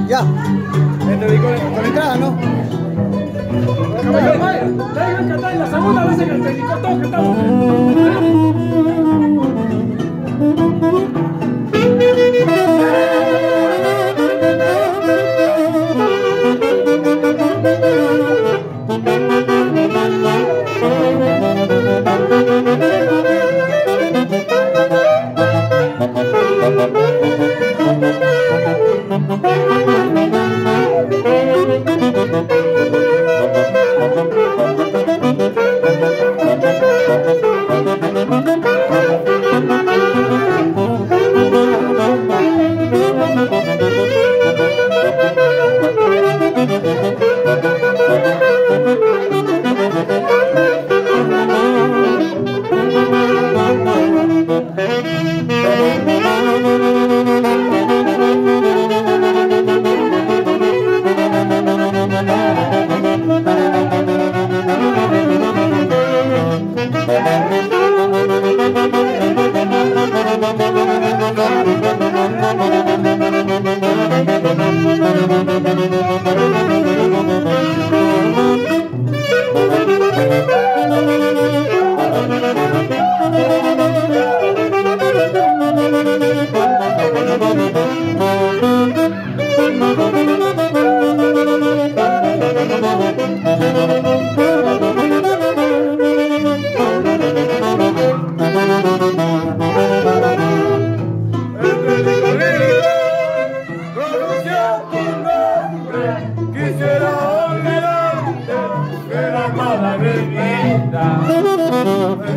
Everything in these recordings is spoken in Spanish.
Ya. Con entrada, ¿no? Traigan cantar la segunda vez en el técnico, todos cantamos.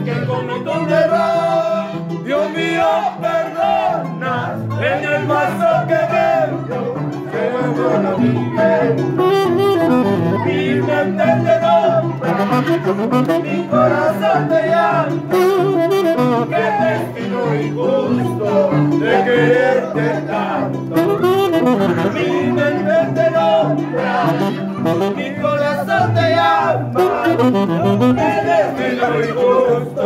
Que con mi ton de error, Dios mío, perdona, en el vaso que veo, que no mi mente te nombra, mi corazón te llama, qué destino injusto de quererte tanto. Mi mente te nombra, mi corazón te llama, qué destino injusto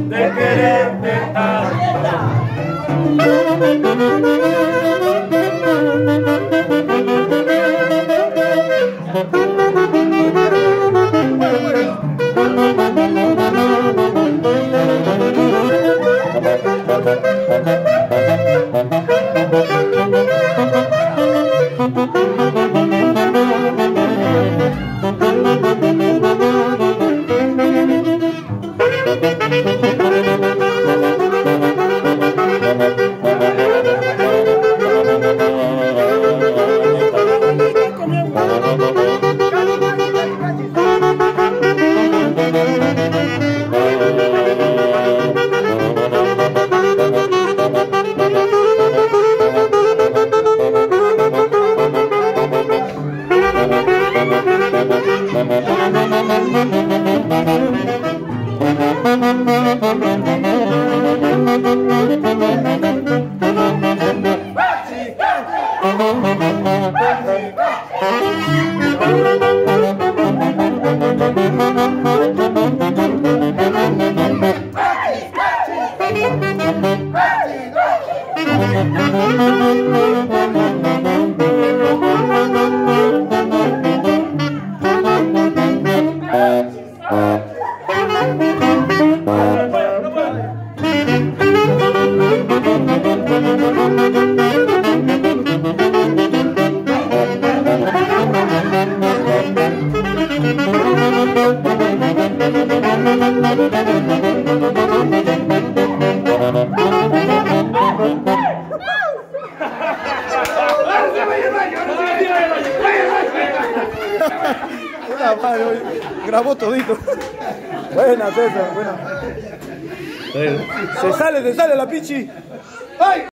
de quererte tanto. Grabó todito. Buena, César, buena. Se sale la pichi. ¡Ay!